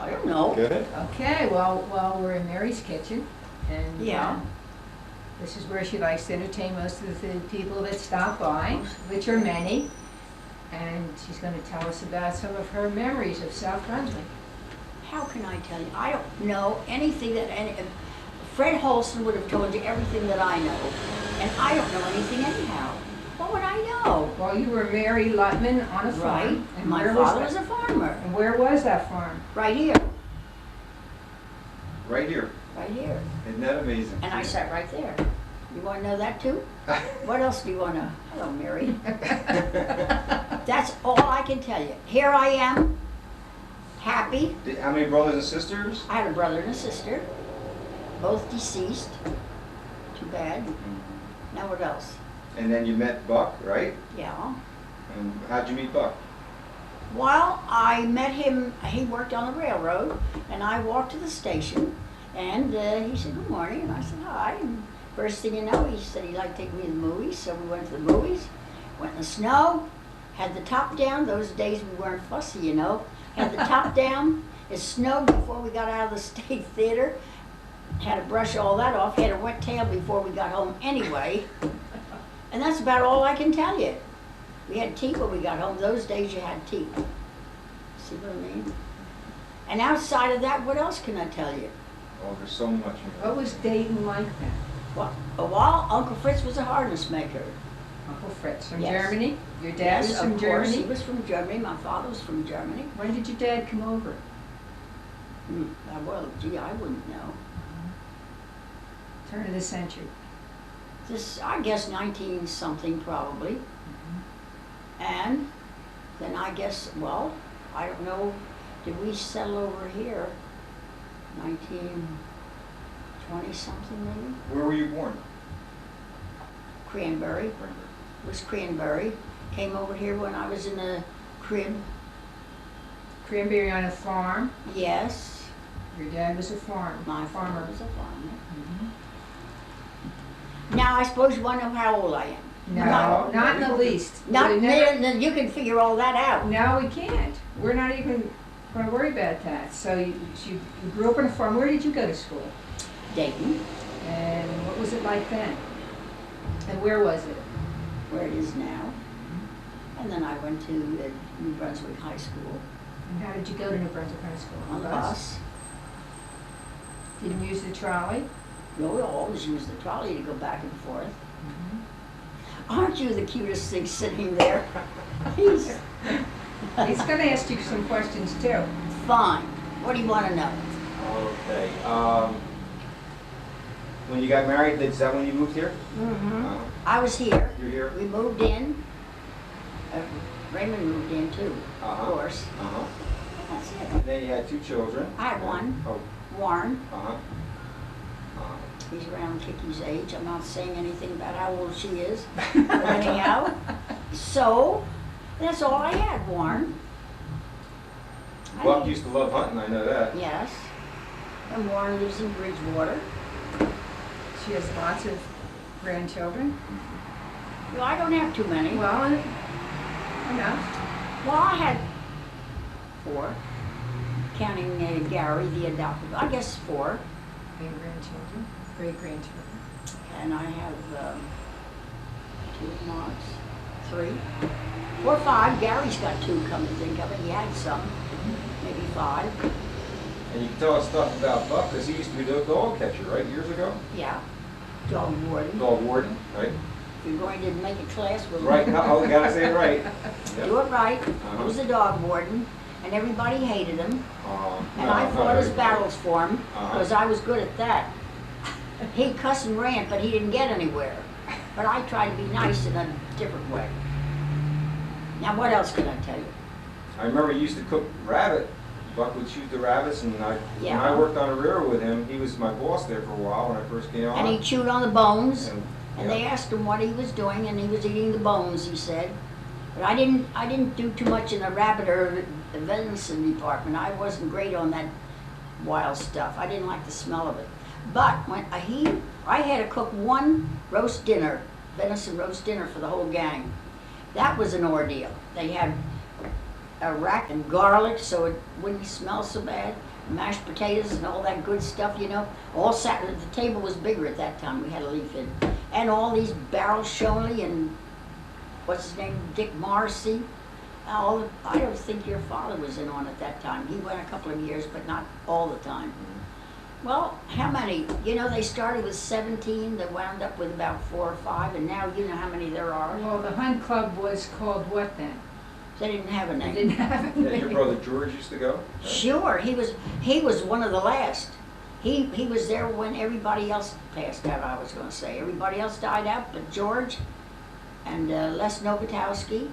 I don't know. Good. Okay, well, we're in Mary's kitchen, and Yeah. this is where she likes to entertain most of the people that stop by, which are many. And she's going to tell us about some of her memories of South Brunswick. How can I tell you? I don't know anything that Fred Holston would have told you everything that I know, and I don't know anything anyhow. What would I know? Well, you were Mary Luttman on a farm. Right. And My where father was was that? a farmer. And where was that farm? Right here. Right here. Right here. Isn't that amazing? And I sat right there. You want to know that too? What else do you want to know? Hello, Mary. That's all I can tell you. Here I am, happy. How many brothers and sisters? I had a brother and a sister, both deceased. Too bad. Now what else? And then you met Buck, right? Yeah. And how'd you meet Buck? Well, I met him, he worked on the railroad, and I walked to the station, and he said, good morning, and I said, hi. And first thing you know, he said he'd like to take me to the movies, so we went to the movies, went in the snow, had the top down. Those days we weren't fussy, you know. Had the top down. It snowed before we got out of the State Theater. Had to brush all that off. Had a wet tail before we got home anyway. And that's about all I can tell you. We had tea when we got home. Those days you had tea. See what I mean? And outside of that, what else can I tell you? Oh, there's so much. What was Dayton like then? Well, a while, Uncle Fritz was a harness maker. Uncle Fritz from Yes. Germany? Your dad was Yes, from of course, Germany? he was from Germany. My father was from Germany. When did your dad come over? Well, gee, I wouldn't know. Turn of the century. This, I guess, 19-something probably. And then I guess, well, I don't know, did we settle over here? 1920-something maybe? Where were you born? Cranberry. It was Cranberry. Came over here when I was in a crib. Cranberry on a farm. Yes. Your dad was a farmer. My father was a farmer. Mhm. Now I suppose you want to know how old I am. No, Not- not in the least. Not, We never- then you can figure all that out. No, we can't. We're not even going to worry about that. So you grew up on a farm. Where did you go to school? Dayton, And what was it like then? And where was it? where it is now. And then I went to the New Brunswick High School And how did you go to New Brunswick High School? on the bus. Didn't use the trolley? No, we always use the trolley to go back and forth. Aren't you the cutest thing sitting there? He's He's going to ask you some questions too. fine. What do you want to know? Okay. When you got married, is that when you moved here? Mm-hmm. I was here. You're here? We moved in. Raymond moved in too, of Uh-huh. course. Uh-huh. That's it. And then you had two children. I had one. Oh, Warren. uh-huh. He's around Kiki's age. I'm not saying anything about how old she is. But anyhow, so that's all I had, Warren. Buck used to love hunting, I know that. Yes. And Warren lives in Bridgewater. She has lots of grandchildren. Well, I don't have too many. Well, enough. Well, I had 4, counting Gary, the adopted. I guess 4. And grandchildren, great-grandchildren. And I have 2 Marks, 3, 4, 5. Gary's got 2, come to think of it. He had some, maybe 5. And you can tell us stuff about Buck, because he used to be the dog catcher, right, years ago? Yeah. Dog warden. Dog warden, right? If you're going to make a class with Right, no, we gotta say it right. do it right. He Uh-huh. was a dog warden, and everybody hated him. And No, I not fought his everybody. battles for him, Uh-huh. because I was good at that. He'd cuss and rant, but he didn't get anywhere. But I tried to be nice in a different way. Now, what else can I tell you? I remember he used to cook rabbit. Buck would shoot the rabbits, and when I Yeah. worked on a railroad with him, he was my boss there for a while when I first came on. And he chewed on the bones, And- and yeah. they asked him what he was doing, and he was eating the bones, he said. But I didn't do too much in the rabbit or the venison department. I wasn't great on that wild stuff. I didn't like the smell of it. But when I had to cook one roast dinner, venison roast dinner for the whole gang. That was an ordeal. They had a rack and garlic so it wouldn't smell so bad. Mashed potatoes and all that good stuff, you know. All sat, the table was bigger at that time, we had a leaf in. And all these Barrel Shonley and, what's his name, Dick Morrissey. I don't think your father was in on at that time. He went a couple of years, but not all the time. Well, how many? You know, they started with 17, they wound up with about 4 or 5, and now you know how many there are. Well, the Hunt Club was called what then? They didn't have a They name. didn't have a Yeah, name. your brother George used to go? Sure, he was one of the last. He was there when everybody else passed out, I was gonna say. Everybody else died out, but George and Les Nowakowski,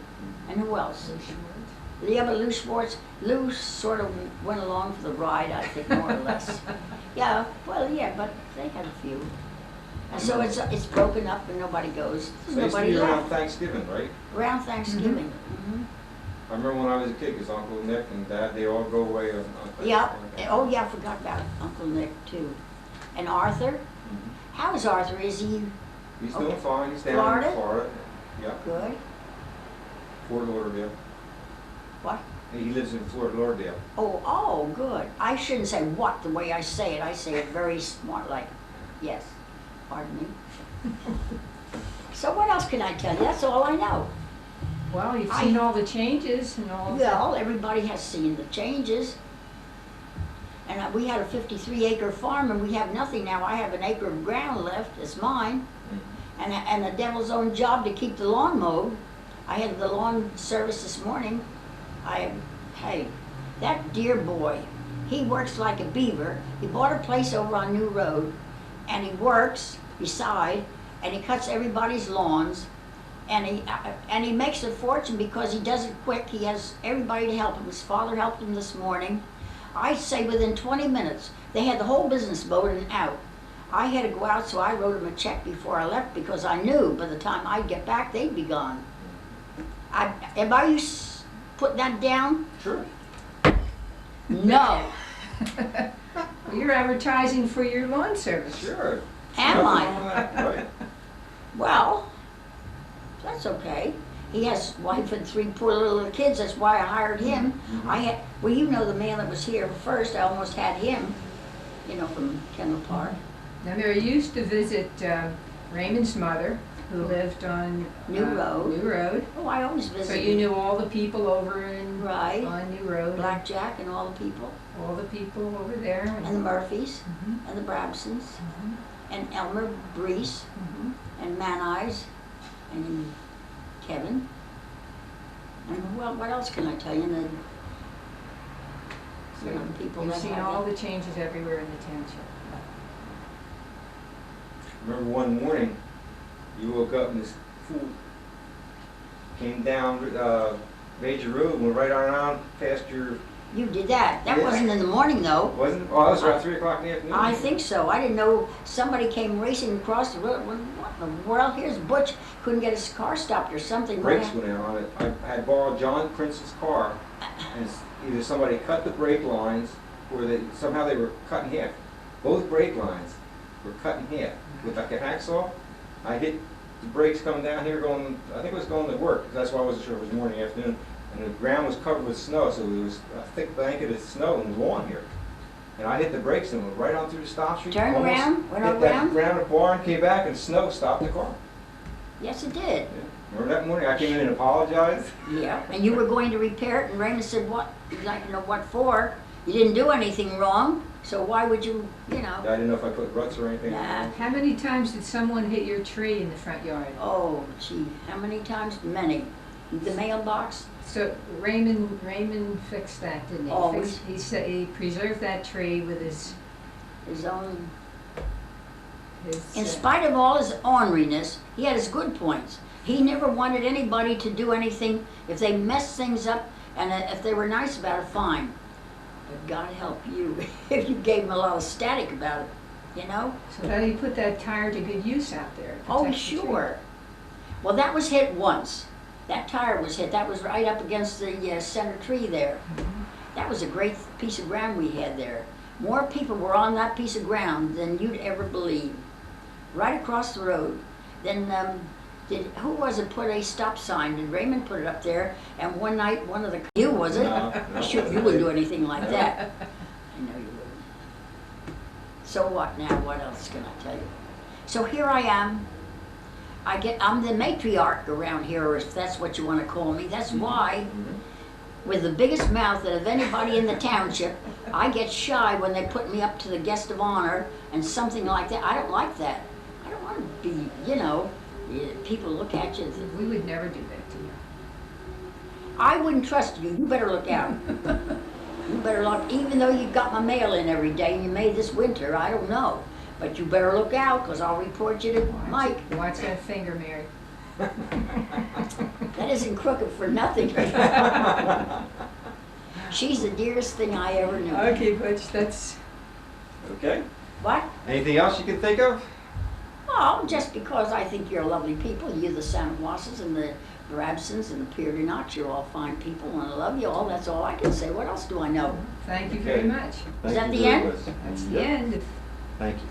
and who else? Yeah, but Lou sort of went along for the ride, I think, more or less. Yeah, well, yeah, but they had a few. And so it's broken up and nobody goes. So they used to Nobody be around left. Thanksgiving, right? Around Thanksgiving. I remember when I was a kid, because Uncle Nick and Dad, they all go away on Thanksgiving. Yep. Oh, yeah, I forgot about Uncle Nick, too. And Arthur? Mhm. How is Arthur? Is he He's doing fine, he's down Florida? in Florida. Yeah, good? Fort Lauderdale. What? He lives in Fort Lauderdale. Oh, good. I shouldn't say what the way I say it. I say it very smart, like, yes. Pardon me. So what else can I tell you? That's all I know. Well, you've seen all the changes and all. Well, everybody has seen the changes. And we had a 53-acre farm, and we have nothing now. I have an acre of ground left. It's mine. And a devil's own job to keep the lawn mowed. I had the lawn service this morning. Hey, that dear boy, he works like a beaver. He bought a place over on New Road, and he works beside, and he cuts everybody's lawns, and he makes a fortune because he does it quick. He has everybody to help him. His father helped him this morning. I'd say within 20 minutes, they had the whole business mowed and out. I had to go out, so I wrote him a check before I left because I knew by the time I'd get back, they'd be gone. Am I putting that down? Sure. No. Well, you're advertising for your lawn service. Sure. Am Nothing I? wrong with that, right? Well, that's okay. He has wife and 3 poor little kids. That's why I hired him. Well, you know the man that was here first. I almost had him, you know, from Kendall Park. Now, Mary, you used to visit Raymond's mother, who lived on New Road. New Road. Oh, I always So visit. you knew all the people over in Right. on New Road. Blackjack and all the people, All the people over there. and the Murphys, Mhm, and the Brabsons, mhm, and Elmer Brees, mhm. and Man Eyes, and Kevin. And well, what else can I tell you? And then, So you know, the people you've that seen have all it. the changes everywhere in the township. Remember one morning, you woke up and this fool came down Major Road and went right around past your, You did that. That Yeah. wasn't in the morning, though. wasn't, oh, that was around 3 o'clock in the afternoon. I think so. I didn't know somebody came racing across the road. What in the world? Here's Butch. Couldn't get his car stopped or something. Brakes went out on it. I had borrowed John Prince's car, and either somebody cut the brake lines, or somehow they were cut in half. Both brake lines were cut in half with like a hacksaw. I hit the brakes coming down here going, I think it was going to work, 'cause that's why I wasn't sure if it was morning or afternoon. And the ground was covered with snow, so there was a thick blanket of snow in the lawn here. And I hit the brakes and went right on through the stop street. Turned almost around, went hit that around? ground the barn, came back, and snow stopped the car. Yes, it did. Yeah. Remember that morning? I came in and apologized. Yeah. And you were going to repair it, and Raymond said, "What? You'd like to know what for? You didn't do anything wrong, so why would you, you know?" I didn't know if I put ruts or anything. Nah. How many times did someone hit your tree in the front yard? Oh, gee, how many times? Many. The mailbox. So Raymond fixed that, didn't he? Always. He said he preserved that tree with his. His own. his In spite of all his orneriness, he had his good points. He never wanted anybody to do anything. If they messed things up, and if they were nice about it, fine. But God help you if you gave him a lot of static about it, you know? So how do you put that tire to good use out there? to Oh, protect the tree? sure. Well, that was hit once. That tire was hit. That was right up against the center tree there. That was a great piece of ground we had there. More people were on that piece of ground than you'd ever believe. Right across the road. Then who was it put a stop sign? Did Raymond put it up there? And one night, one of the, you was it? No, no. Sure, you wouldn't do anything like that. I know you wouldn't. So what now? What else can I tell you? So here I am. I'm the matriarch around here, or if that's what you want to call me. That's why, with the biggest mouth of anybody in the township, I get shy when they put me up to the guest of honor and something like that. I don't like that. I don't want to be, people look at you and think, We would never do that to you. I wouldn't trust you. You better look out. You better look, even though you got my mail in every day and you made this winter, I don't know. But you better look out, because I'll report you to Mike. Watch that finger, Mary. That isn't crooked for nothing. She's the dearest thing I ever knew. Okay, Butch, that's... Okay. What? Anything else you can think of? Oh, just because I think you're lovely people. You, the Sanawasses and the Brabsons and the Peerdenots, you're all fine people, and I love you all. That's all I can say. What else do I know? Thank you very Okay. much. Thank that you, the end? Liz. That's the Yep. end. Thank you.